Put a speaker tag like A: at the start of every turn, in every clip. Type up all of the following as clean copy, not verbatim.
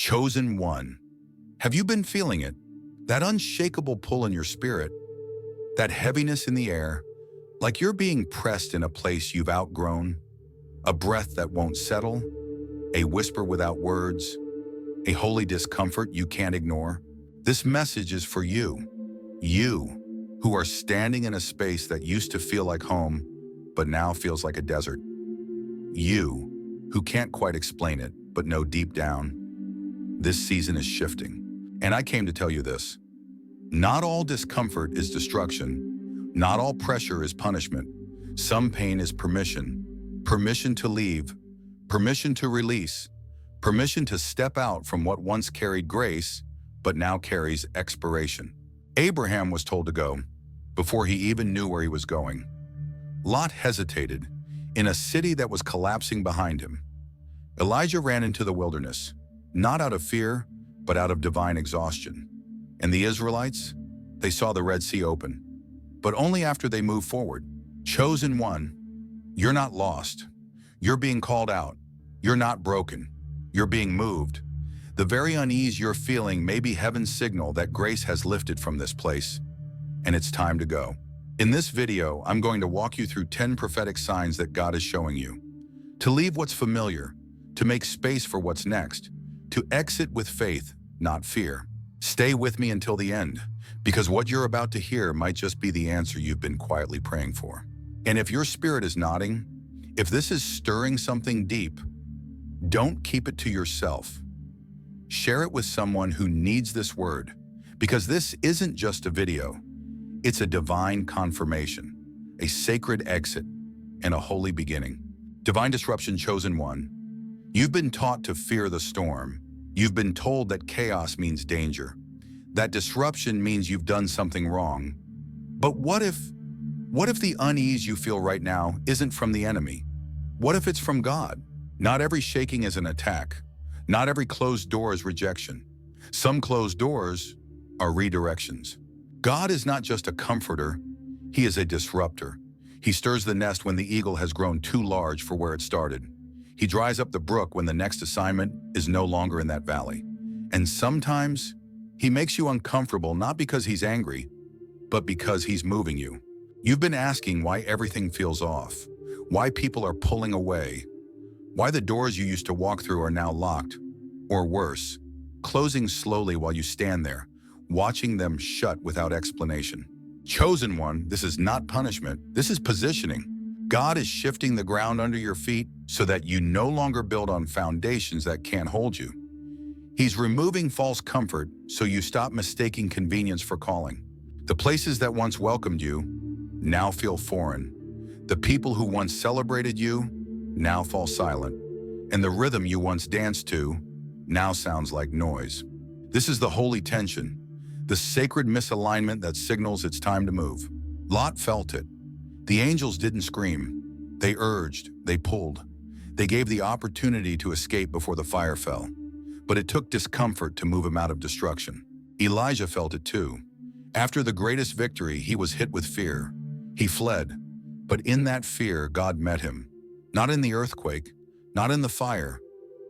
A: Chosen one. Have you been feeling it? That unshakable pull in your spirit, that heaviness in the air, like you're being pressed in a place you've outgrown, a breath that won't settle, a whisper without words, a holy discomfort you can't ignore. This message is for you. You, who are standing in a space that used to feel like home, but now feels like a desert. You, who can't quite explain it, but know deep down, this season is shifting. And I came to tell you this. Not all discomfort is destruction. Not all pressure is punishment. Some pain is permission. Permission to leave. Permission to release. Permission to step out from what once carried grace, but now carries expiration. Abraham was told to go before he even knew where he was going. Lot hesitated in a city that was collapsing behind him. Elijah ran into the wilderness, not out of fear, but out of divine exhaustion. And the Israelites, they saw the Red Sea open, but only after they moved forward. Chosen one, you're not lost. You're being called out. You're not broken. You're being moved. The very unease you're feeling may be heaven's signal that grace has lifted from this place, and it's time to go. In this video, I'm going to walk you through 10 prophetic signs that God is showing you. To leave what's familiar, to make space for what's next, to exit with faith, not fear. Stay with me until the end, because what you're about to hear might just be the answer you've been quietly praying for. And if your spirit is nodding, if this is stirring something deep, don't keep it to yourself. Share it with someone who needs this word, because this isn't just a video. It's a divine confirmation, a sacred exit, and a holy beginning. Divine disruption, chosen one. You've been taught to fear the storm. You've been told that chaos means danger, that disruption means you've done something wrong. But what if the unease you feel right now isn't from the enemy? What if it's from God? Not every shaking is an attack. Not every closed door is rejection. Some closed doors are redirections. God is not just a comforter, He is a disruptor. He stirs the nest when the eagle has grown too large for where it started. He dries up the brook when the next assignment is no longer in that valley. And sometimes, He makes you uncomfortable not because He's angry, but because He's moving you. You've been asking why everything feels off, why people are pulling away, why the doors you used to walk through are now locked, or worse, closing slowly while you stand there, watching them shut without explanation. Chosen one, this is not punishment, this is positioning. God is shifting the ground under your feet so that you no longer build on foundations that can't hold you. He's removing false comfort so you stop mistaking convenience for calling. The places that once welcomed you now feel foreign. The people who once celebrated you now fall silent. And the rhythm you once danced to now sounds like noise. This is the holy tension, the sacred misalignment that signals it's time to move. Lot felt it. The angels didn't scream. They urged, they pulled. They gave the opportunity to escape before the fire fell. But it took discomfort to move him out of destruction. Elijah felt it too. After the greatest victory, he was hit with fear. He fled. But in that fear, God met him. Not in the earthquake, not in the fire,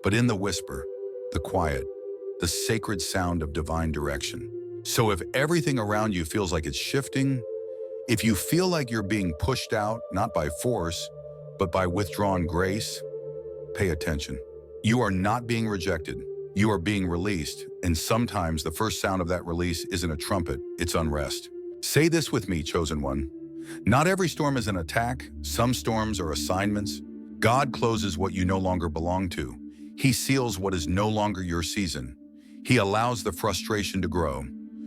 A: but in the whisper, the quiet, the sacred sound of divine direction. So if everything around you feels like it's shifting, if you feel like you're being pushed out, not by force, but by withdrawn grace, pay attention. You are not being rejected. You are being released. And sometimes the first sound of that release isn't a trumpet, it's unrest. Say this with me, chosen one. Not every storm is an attack. Some storms are assignments. God closes what you no longer belong to. He seals what is no longer your season. He allows the frustration to grow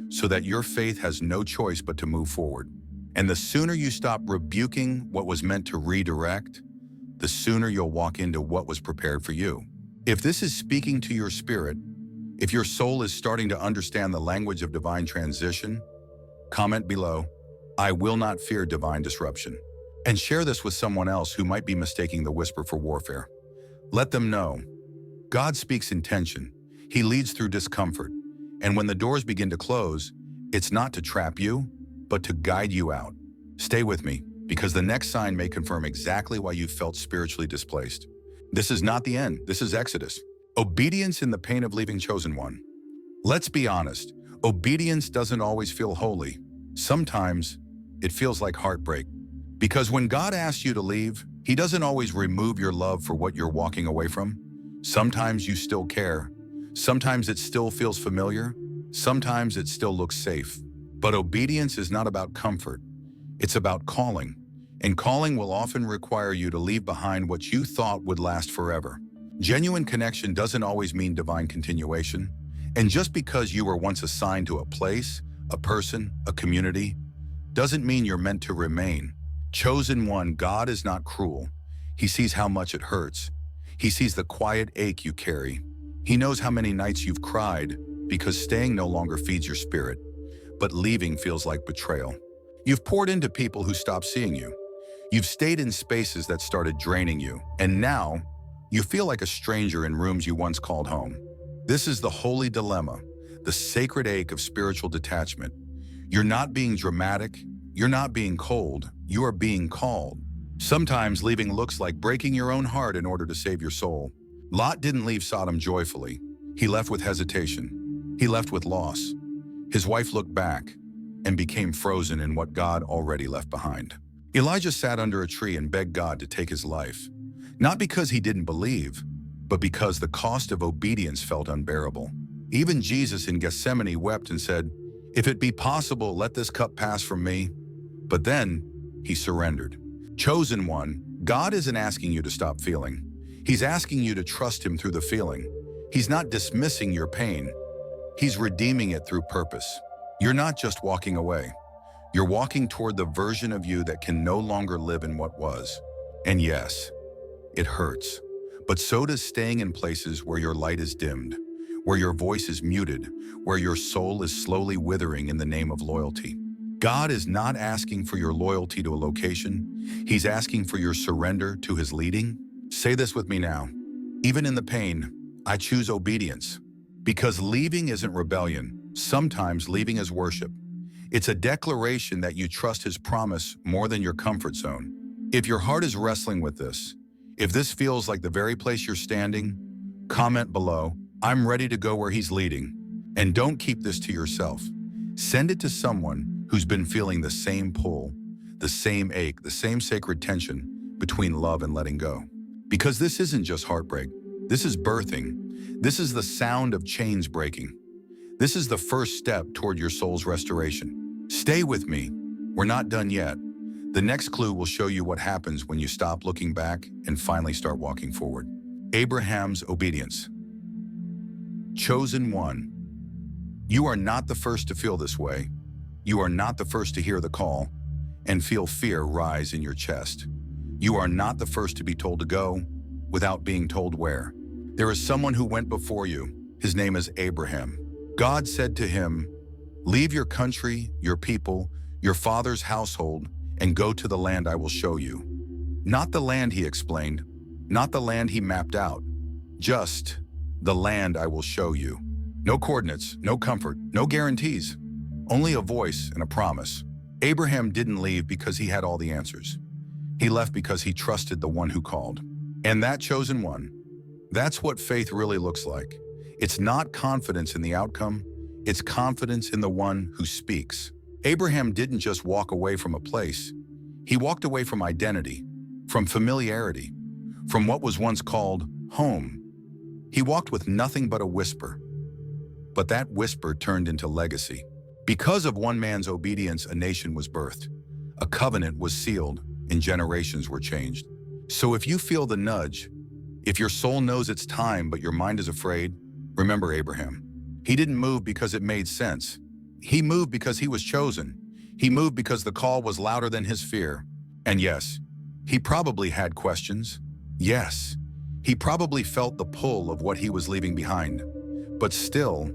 A: so that your faith has no choice but to move forward. And the sooner you stop rebuking what was meant to redirect, the sooner you'll walk into what was prepared for you. If this is speaking to your spirit, if your soul is starting to understand the language of divine transition, comment below, I will not fear divine disruption. And share this with someone else who might be mistaking the whisper for warfare. Let them know, God speaks in tension. He leads through discomfort. And when the doors begin to close, it's not to trap you, but to guide you out. Stay with me, because the next sign may confirm exactly why you felt spiritually displaced. This is not the end, this is Exodus. Obedience in the pain of leaving chosen one. Let's be honest, obedience doesn't always feel holy. Sometimes it feels like heartbreak. Because when God asks you to leave, He doesn't always remove your love for what you're walking away from. Sometimes you still care. Sometimes it still feels familiar. Sometimes it still looks safe. But obedience is not about comfort. It's about calling. And calling will often require you to leave behind what you thought would last forever. Genuine connection doesn't always mean divine continuation. And just because you were once assigned to a place, a person, a community, doesn't mean you're meant to remain. Chosen one, God is not cruel. He sees how much it hurts. He sees the quiet ache you carry. He knows how many nights you've cried because staying no longer feeds your spirit, but leaving feels like betrayal. You've poured into people who stopped seeing you. You've stayed in spaces that started draining you, and now you feel like a stranger in rooms you once called home. This is the holy dilemma, the sacred ache of spiritual detachment. You're not being dramatic, you're not being cold, you are being called. Sometimes leaving looks like breaking your own heart in order to save your soul. Lot didn't leave Sodom joyfully. He left with hesitation. He left with loss. His wife looked back and became frozen in what God already left behind. Elijah sat under a tree and begged God to take his life, not because he didn't believe, but because the cost of obedience felt unbearable. Even Jesus in Gethsemane wept and said, "If it be possible, let this cup pass from me." But then he surrendered. Chosen one, God isn't asking you to stop feeling. He's asking you to trust Him through the feeling. He's not dismissing your pain. He's redeeming it through purpose. You're not just walking away. You're walking toward the version of you that can no longer live in what was. And yes, it hurts. But so does staying in places where your light is dimmed, where your voice is muted, where your soul is slowly withering in the name of loyalty. God is not asking for your loyalty to a location. He's asking for your surrender to His leading. Say this with me now. Even in the pain, I choose obedience. Because leaving isn't rebellion. Sometimes leaving is worship. It's a declaration that you trust His promise more than your comfort zone. If your heart is wrestling with this, if this feels like the very place you're standing, comment below, "I'm ready to go where He's leading." And don't keep this to yourself. Send it to someone who's been feeling the same pull, the same ache, the same sacred tension between love and letting go. Because this isn't just heartbreak. This is birthing. This is the sound of chains breaking. This is the first step toward your soul's restoration. Stay with me. We're not done yet. The next clue will show you what happens when you stop looking back and finally start walking forward. Abraham's obedience. Chosen one. You are not the first to feel this way. You are not the first to hear the call and feel fear rise in your chest. You are not the first to be told to go without being told where. There is someone who went before you. His name is Abraham. God said to him, "Leave your country, your people, your father's household, and go to the land I will show you." Not the land, he explained, not the land he mapped out, just the land I will show you. No coordinates, no comfort, no guarantees, only a voice and a promise. Abraham didn't leave because he had all the answers. He left because he trusted the one who called. And that chosen one, that's what faith really looks like. It's not confidence in the outcome, it's confidence in the one who speaks. Abraham didn't just walk away from a place. He walked away from identity, from familiarity, from what was once called home. He walked with nothing but a whisper. But that whisper turned into legacy. Because of one man's obedience, a nation was birthed. A covenant was sealed, and generations were changed. So if you feel the nudge, if your soul knows it's time but your mind is afraid, remember Abraham. He didn't move because it made sense. He moved because he was chosen. He moved because the call was louder than his fear. And yes, he probably had questions. Yes, he probably felt the pull of what he was leaving behind. But still,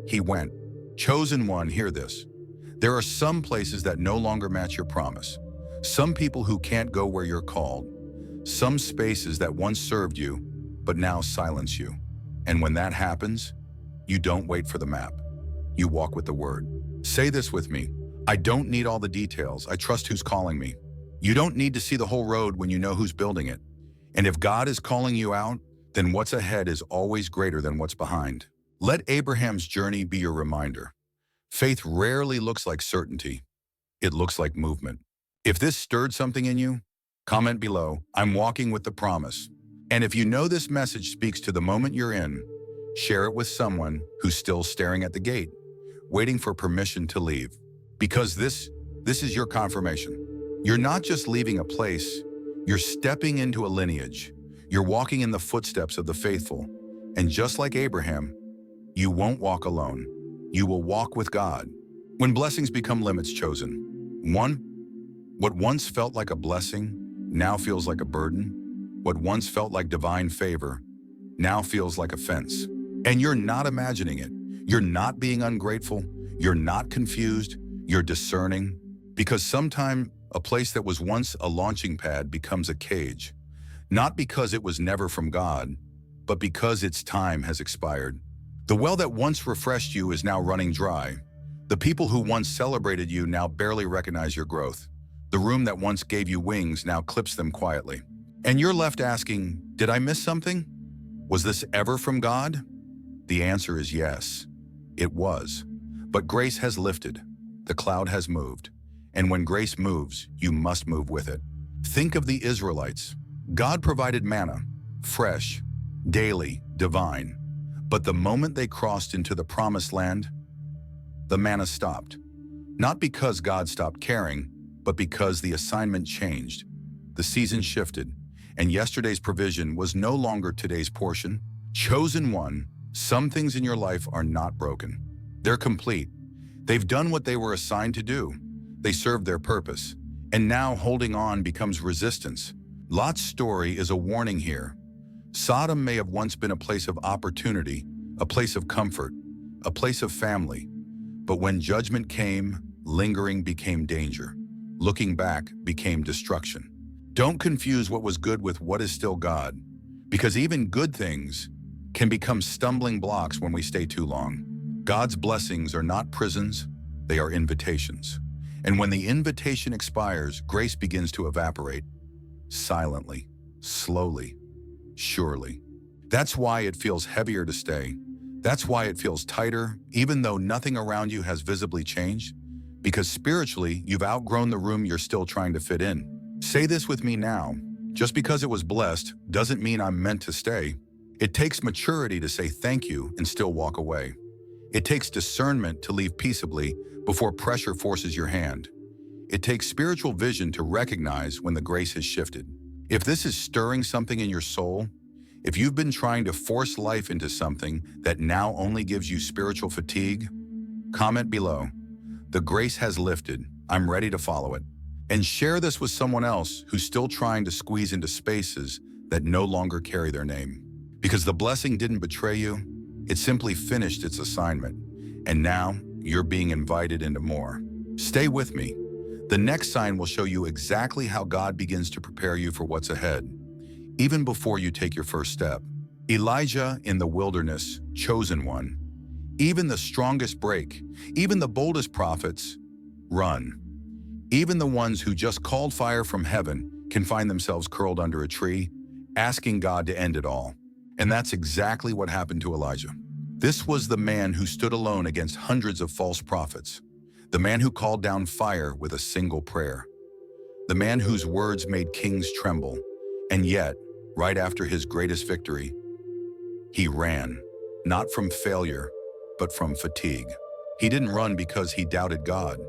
A: he went. Chosen one, hear this. There are some places that no longer match your promise. Some people who can't go where you're called. Some spaces that once served you, but now silence you. And when that happens, you don't wait for the map. You walk with the word. Say this with me. I don't need all the details. I trust who's calling me. You don't need to see the whole road when you know who's building it. And if God is calling you out, then what's ahead is always greater than what's behind. Let Abraham's journey be your reminder. Faith rarely looks like certainty. It looks like movement. If this stirred something in you, comment below, "I'm walking with the promise." And if you know this message speaks to the moment you're in, share it with someone who's still staring at the gate, waiting for permission to leave. Because this is your confirmation. You're not just leaving a place, you're stepping into a lineage. You're walking in the footsteps of the faithful. And just like Abraham, you won't walk alone. You will walk with God. When blessings become limits, chosen. 1. What once felt like a blessing now feels like a burden. What once felt like divine favor now feels like a fence. And you're not imagining it. You're not being ungrateful. You're not confused. You're discerning. Because sometime a place that was once a launching pad becomes a cage. Not because it was never from God, but because its time has expired. The well that once refreshed you is now running dry. The people who once celebrated you now barely recognize your growth. The room that once gave you wings now clips them quietly. And you're left asking, did I miss something? Was this ever from God? The answer is yes, it was. But grace has lifted. The cloud has moved. And when grace moves, you must move with it. Think of the Israelites. God provided manna, fresh, daily, divine. But the moment they crossed into the promised land, the manna stopped. Not because God stopped caring, but because the assignment changed. The season shifted, and yesterday's provision was no longer today's portion. Chosen one, some things in your life are not broken. They're complete. They've done what they were assigned to do. They served their purpose. And now holding on becomes resistance. Lot's story is a warning here. Sodom may have once been a place of opportunity, a place of comfort, a place of family. But when judgment came, lingering became danger. Looking back became destruction. Don't confuse what was good with what is still God, because even good things can become stumbling blocks when we stay too long. God's blessings are not prisons, they are invitations. And when the invitation expires, grace begins to evaporate. Silently, slowly, surely. That's why it feels heavier to stay. That's why it feels tighter, even though nothing around you has visibly changed. Because spiritually, you've outgrown the room you're still trying to fit in. Say this with me now. Just because it was blessed doesn't mean I'm meant to stay. It takes maturity to say thank you and still walk away. It takes discernment to leave peaceably before pressure forces your hand. It takes spiritual vision to recognize when the grace has shifted. If this is stirring something in your soul, if you've been trying to force life into something that now only gives you spiritual fatigue, comment below. The grace has lifted. I'm ready to follow it. And share this with someone else who's still trying to squeeze into spaces that no longer carry their name. Because the blessing didn't betray you, it simply finished its assignment. And now you're being invited into more. Stay with me. The next sign will show you exactly how God begins to prepare you for what's ahead, even before you take your first step. Elijah in the wilderness, chosen one. Even the strongest break, even the boldest prophets, run. Even the ones who just called fire from heaven can find themselves curled under a tree, asking God to end it all. And that's exactly what happened to Elijah. This was the man who stood alone against hundreds of false prophets. The man who called down fire with a single prayer. The man whose words made kings tremble. And yet, right after his greatest victory, he ran, not from failure, but from fatigue. He didn't run because he doubted God.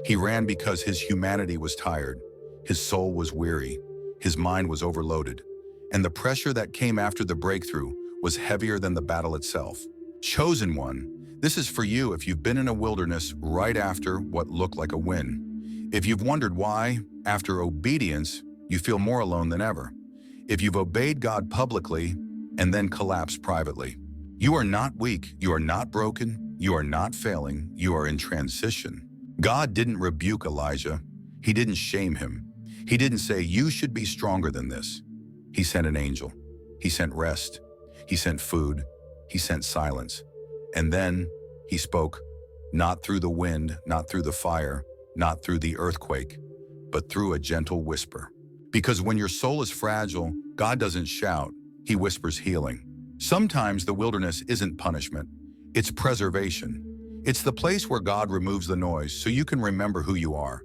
A: He ran because his humanity was tired, his soul was weary, his mind was overloaded, and the pressure that came after the breakthrough was heavier than the battle itself. Chosen one, this is for you if you've been in a wilderness right after what looked like a win. If you've wondered why, after obedience, you feel more alone than ever. If you've obeyed God publicly and then collapsed privately. You are not weak, you are not broken, you are not failing, you are in transition. God didn't rebuke Elijah. He didn't shame him. He didn't say, you should be stronger than this. He sent an angel. He sent rest. He sent food. He sent silence. And then he spoke, not through the wind, not through the fire, not through the earthquake, but through a gentle whisper. Because when your soul is fragile, God doesn't shout, He whispers healing. Sometimes the wilderness isn't punishment, it's preservation. It's the place where God removes the noise so you can remember who you are.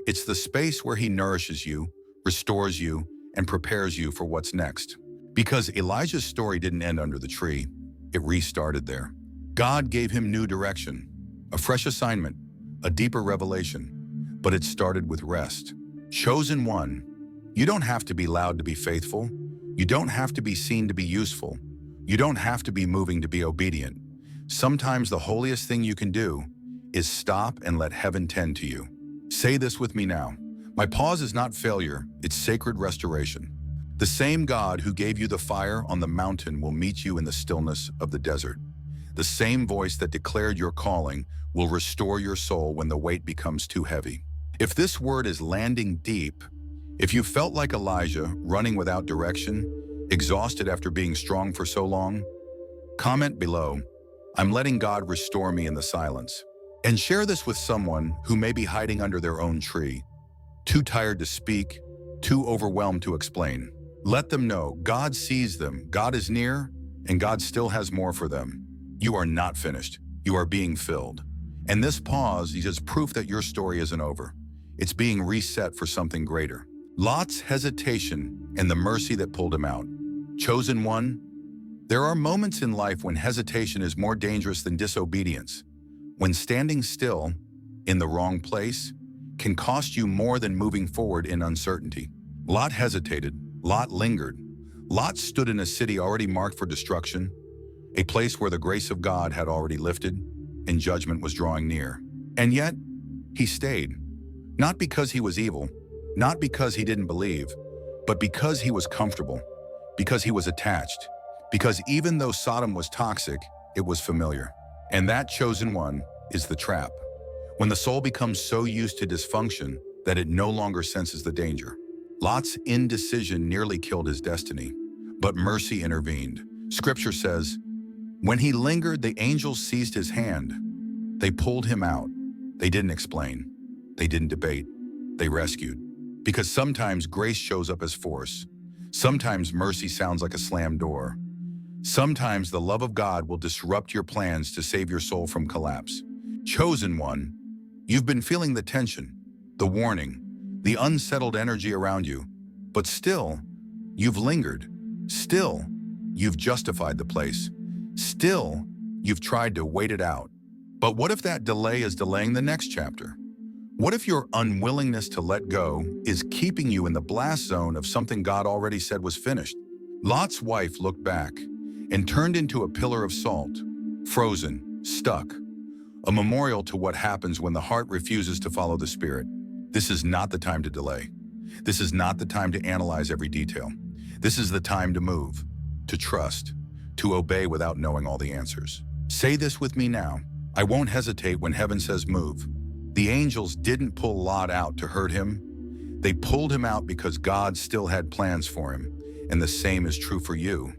A: It's the space where He nourishes you, restores you, and prepares you for what's next. Because Elijah's story didn't end under the tree, it restarted there. God gave him new direction, a fresh assignment, a deeper revelation, but it started with rest. Chosen one, you don't have to be loud to be faithful. You don't have to be seen to be useful. You don't have to be moving to be obedient. Sometimes the holiest thing you can do is stop and let heaven tend to you. Say this with me now. My pause is not failure, it's sacred restoration. The same God who gave you the fire on the mountain will meet you in the stillness of the desert. The same voice that declared your calling will restore your soul when the weight becomes too heavy. If this word is landing deep, if you felt like Elijah, running without direction, exhausted after being strong for so long, comment below, I'm letting God restore me in the silence. And share this with someone who may be hiding under their own tree, too tired to speak, too overwhelmed to explain. Let them know God sees them, God is near, and God still has more for them. You are not finished. You are being filled. And this pause is proof that your story isn't over. It's being reset for something greater. Lot's hesitation and the mercy that pulled him out. Chosen one, there are moments in life when hesitation is more dangerous than disobedience. When standing still, in the wrong place, can cost you more than moving forward in uncertainty. Lot hesitated. Lot lingered. Lot stood in a city already marked for destruction, a place where the grace of God had already lifted and judgment was drawing near. And yet, he stayed. Not because he was evil, not because he didn't believe, but because he was comfortable, because he was attached, because even though Sodom was toxic, it was familiar. And that chosen one is the trap. When the soul becomes so used to dysfunction that it no longer senses the danger. Lot's indecision nearly killed his destiny, but mercy intervened. Scripture says, when he lingered, the angels seized his hand. They pulled him out. They didn't explain. They didn't debate. They rescued. Because sometimes grace shows up as force. Sometimes mercy sounds like a slammed door. Sometimes the love of God will disrupt your plans to save your soul from collapse. Chosen one, you've been feeling the tension, the warning, the unsettled energy around you, but still, you've lingered. Still, you've justified the place. Still, you've tried to wait it out. But what if that delay is delaying the next chapter? What if your unwillingness to let go is keeping you in the blast zone of something God already said was finished? Lot's wife looked back and turned into a pillar of salt, frozen, stuck, a memorial to what happens when the heart refuses to follow the Spirit. This is not the time to delay. This is not the time to analyze every detail. This is the time to move, to trust, to obey without knowing all the answers. Say this with me now. I won't hesitate when heaven says move. The angels didn't pull Lot out to hurt him. They pulled him out because God still had plans for him, and the same is true for you.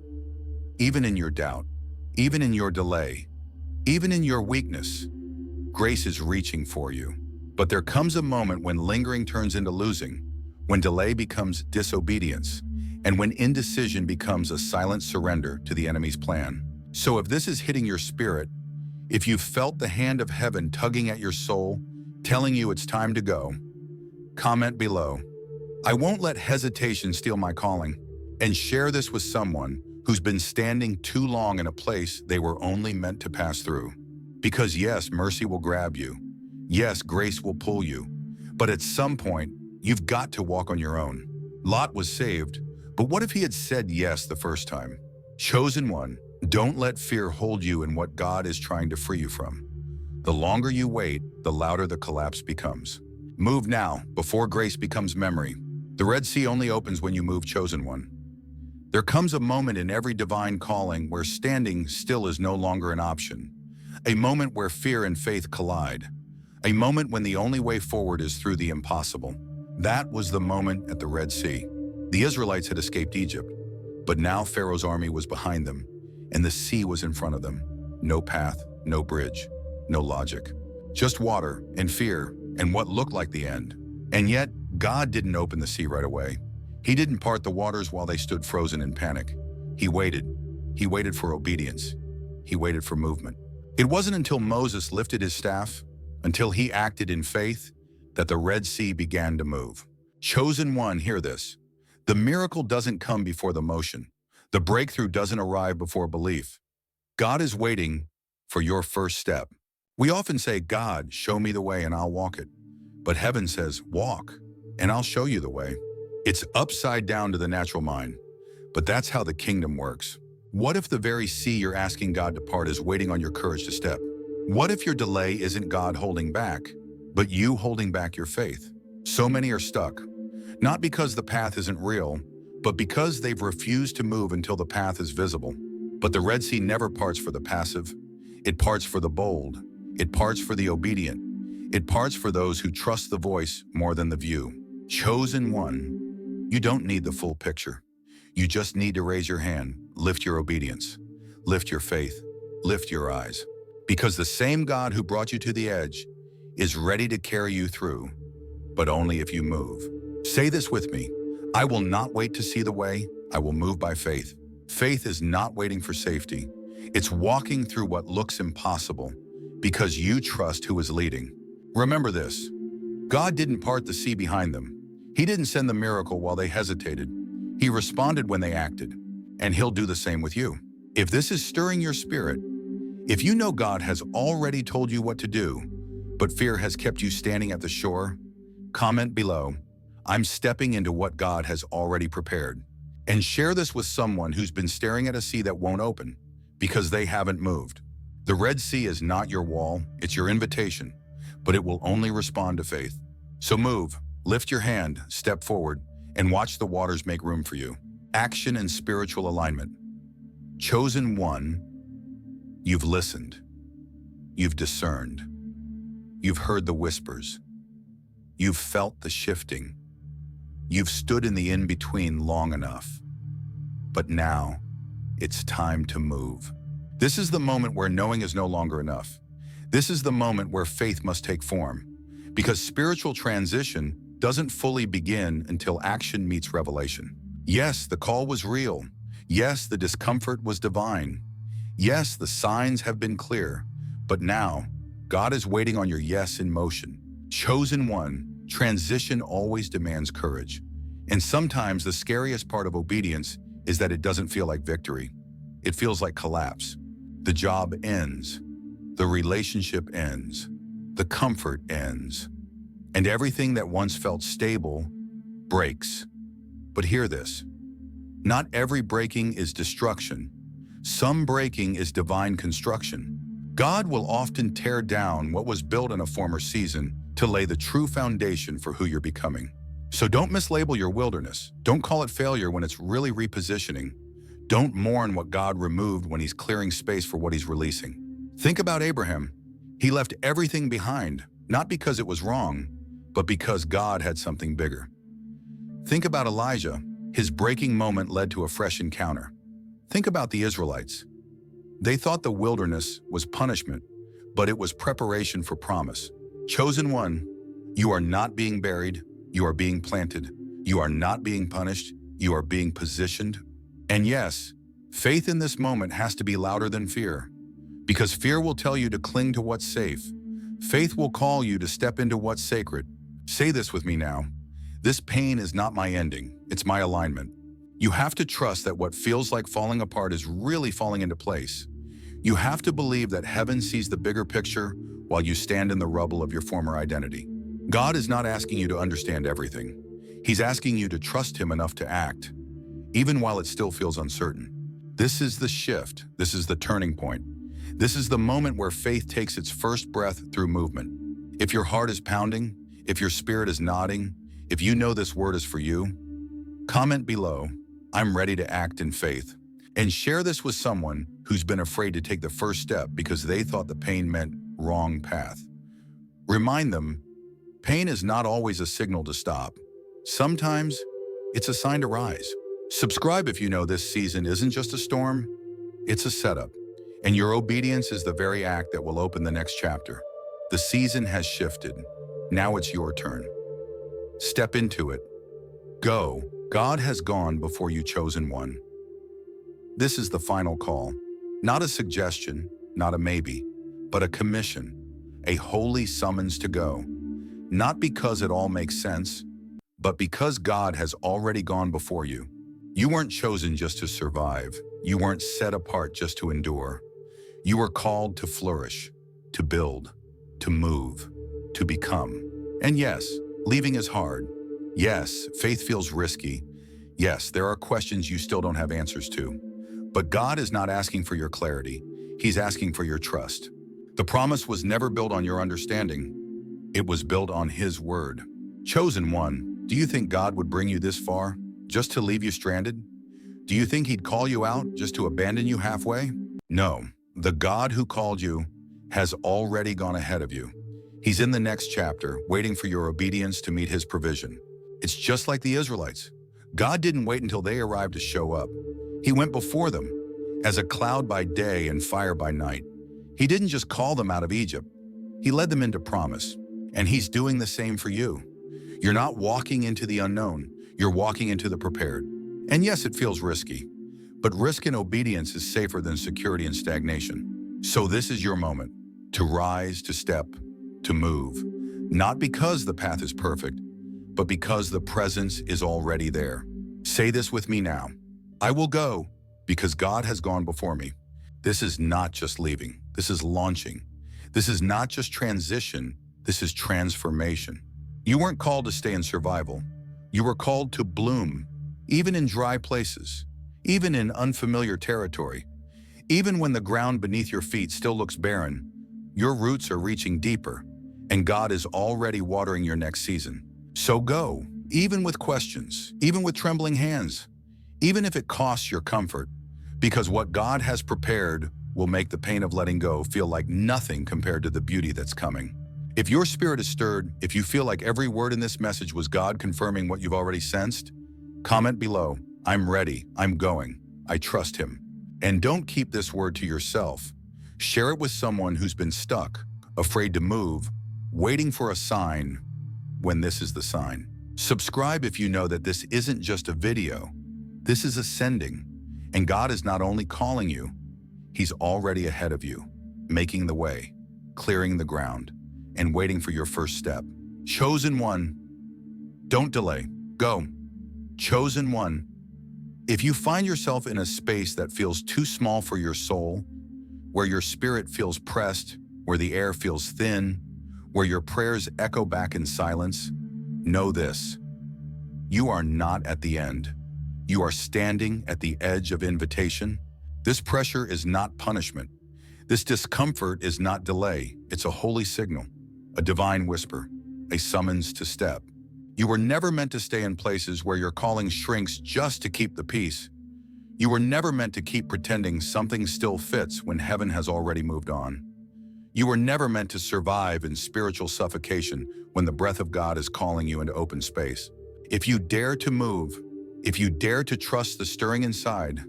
A: Even in your doubt, even in your delay, even in your weakness, grace is reaching for you. But there comes a moment when lingering turns into losing, when delay becomes disobedience, and when indecision becomes a silent surrender to the enemy's plan. So if this is hitting your spirit, if you've felt the hand of heaven tugging at your soul, telling you it's time to go, comment below. I won't let hesitation steal my calling. And share this with someone who's been standing too long in a place they were only meant to pass through. Because yes, mercy will grab you. Yes, grace will pull you. But at some point, you've got to walk on your own. Lot was saved, but what if he had said yes the first time? Chosen one, don't let fear hold you in what God is trying to free you from. The longer you wait, the louder the collapse becomes. Move now, before grace becomes memory. The Red Sea only opens when you move, chosen one. There comes a moment in every divine calling where standing still is no longer an option. A moment where fear and faith collide. A moment when the only way forward is through the impossible. That was the moment at the Red Sea. The Israelites had escaped Egypt, but now Pharaoh's army was behind them, and the sea was in front of them. No path, no bridge, no logic. Just water and fear and what looked like the end. And yet, God didn't open the sea right away. He didn't part the waters while they stood frozen in panic. He waited. He waited for obedience. He waited for movement. It wasn't until Moses lifted his staff, until he acted in faith, that the Red Sea began to move. Chosen one, hear this. The miracle doesn't come before the motion. The breakthrough doesn't arrive before belief. God is waiting for your first step. We often say, God, show me the way and I'll walk it. But heaven says, walk, and I'll show you the way. It's upside down to the natural mind, but that's how the kingdom works. What if the very sea you're asking God to part is waiting on your courage to step? What if your delay isn't God holding back, but you holding back your faith? So many are stuck, not because the path isn't real, but because they've refused to move until the path is visible. But the Red Sea never parts for the passive. It parts for the bold. It parts for the obedient. It parts for those who trust the voice more than the view. Chosen one, you don't need the full picture. You just need to raise your hand, lift your obedience, lift your faith, lift your eyes. Because the same God who brought you to the edge is ready to carry you through, but only if you move. Say this with me. I will not wait to see the way. I will move by faith. Faith is not waiting for safety. It's walking through what looks impossible because you trust who is leading. Remember this. God didn't part the sea behind them. He didn't send the miracle while they hesitated. He responded when they acted, and he'll do the same with you. If this is stirring your spirit, if you know God has already told you what to do, but fear has kept you standing at the shore, comment below, I'm stepping into what God has already prepared. And share this with someone who's been staring at a sea that won't open because they haven't moved. The Red Sea is not your wall, it's your invitation, but it will only respond to faith. So move, lift your hand, step forward, and watch the waters make room for you. Action and spiritual alignment. Chosen one, you've listened. You've discerned. You've heard the whispers. You've felt the shifting. You've stood in the in-between long enough. But now, it's time to move. This is the moment where knowing is no longer enough. This is the moment where faith must take form. Because spiritual transition doesn't fully begin until action meets revelation. Yes, the call was real. Yes, the discomfort was divine. Yes, the signs have been clear. But now, God is waiting on your yes in motion. Chosen one, transition always demands courage. And sometimes the scariest part of obedience is that it doesn't feel like victory. It feels like collapse. The job ends. The relationship ends. The comfort ends. And everything that once felt stable breaks. But hear this. Not every breaking is destruction. Some breaking is divine construction. God will often tear down what was built in a former season to lay the true foundation for who you're becoming. So don't mislabel your wilderness. Don't call it failure when it's really repositioning. Don't mourn what God removed when he's clearing space for what he's releasing. Think about Abraham. He left everything behind, not because it was wrong, but because God had something bigger. Think about Elijah. His breaking moment led to a fresh encounter. Think about the Israelites. They thought the wilderness was punishment, but it was preparation for promise. Chosen one, you are not being buried, you are being planted. You are not being punished, you are being positioned. And yes, faith in this moment has to be louder than fear, because fear will tell you to cling to what's safe. Faith will call you to step into what's sacred. Say this with me now. This pain is not my ending, it's my alignment. You have to trust that what feels like falling apart is really falling into place. You have to believe that heaven sees the bigger picture while you stand in the rubble of your former identity. God is not asking you to understand everything. He's asking you to trust him enough to act, even while it still feels uncertain. This is the shift. This is the turning point. This is the moment where faith takes its first breath through movement. If your heart is pounding, if your spirit is nodding, if you know this word is for you, comment below, I'm ready to act in faith. And share this with someone who's been afraid to take the first step because they thought the pain meant wrong path. Remind them, pain is not always a signal to stop. Sometimes it's a sign to rise. Subscribe if you know this season isn't just a storm, it's a setup. And your obedience is the very act that will open the next chapter. The season has shifted. Now it's your turn. Step into it. Go. God has gone before you, chosen one. This is the final call. Not a suggestion, not a maybe, but a commission, a holy summons to go. Not because it all makes sense, but because God has already gone before you. You weren't chosen just to survive. You weren't set apart just to endure. You were called to flourish, to build, to move, to become. And yes, leaving is hard. Yes, faith feels risky. Yes, there are questions you still don't have answers to. But God is not asking for your clarity. He's asking for your trust. The promise was never built on your understanding. It was built on His word. Chosen one, do you think God would bring you this far just to leave you stranded? Do you think He'd call you out just to abandon you halfway? No, the God who called you has already gone ahead of you. He's in the next chapter, waiting for your obedience to meet His provision. It's just like the Israelites. God didn't wait until they arrived to show up. He went before them as a cloud by day and fire by night. He didn't just call them out of Egypt. He led them into promise. And He's doing the same for you. You're not walking into the unknown. You're walking into the prepared. And yes, it feels risky, but risk and obedience is safer than security and stagnation. So this is your moment to rise, to step, to move. Not because the path is perfect, but because the presence is already there. Say this with me now. I will go because God has gone before me. This is not just leaving. This is launching. This is not just transition. This is transformation. You weren't called to stay in survival. You were called to bloom, even in dry places, even in unfamiliar territory. Even when the ground beneath your feet still looks barren, your roots are reaching deeper, and God is already watering your next season. So go, even with questions, even with trembling hands, even if it costs your comfort, because what God has prepared will make the pain of letting go feel like nothing compared to the beauty that's coming. If your spirit is stirred, if you feel like every word in this message was God confirming what you've already sensed, comment below, I'm ready, I'm going, I trust Him. And don't keep this word to yourself. Share it with someone who's been stuck, afraid to move, waiting for a sign when this is the sign. Subscribe if you know that this isn't just a video. This is ascending, and God is not only calling you, He's already ahead of you, making the way, clearing the ground, and waiting for your first step. Chosen one, don't delay, go. Chosen one, if you find yourself in a space that feels too small for your soul, where your spirit feels pressed, where the air feels thin, where your prayers echo back in silence, know this: you are not at the end. You are standing at the edge of invitation. This pressure is not punishment. This discomfort is not delay. It's a holy signal, a divine whisper, a summons to step. You were never meant to stay in places where your calling shrinks just to keep the peace. You were never meant to keep pretending something still fits when heaven has already moved on. You were never meant to survive in spiritual suffocation when the breath of God is calling you into open space. If you dare to move, if you dare to trust the stirring inside,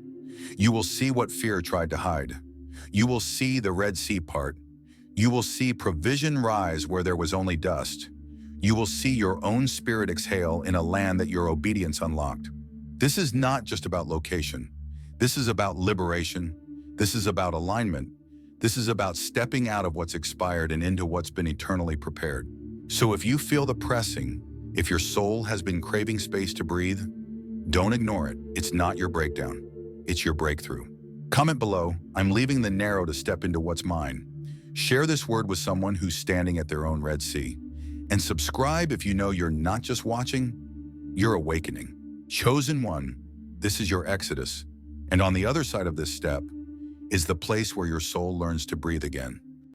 A: you will see what fear tried to hide. You will see the Red Sea part. You will see provision rise where there was only dust. You will see your own spirit exhale in a land that your obedience unlocked. This is not just about location. This is about liberation. This is about alignment. This is about stepping out of what's expired and into what's been eternally prepared. So if you feel the pressing, if your soul has been craving space to breathe, don't ignore it. It's not your breakdown. It's your breakthrough. Comment below, I'm leaving the narrow to step into what's mine. Share this word with someone who's standing at their own Red Sea. And subscribe if you know you're not just watching, you're awakening. Chosen one, this is your exodus. And on the other side of this step is the place where your soul learns to breathe again.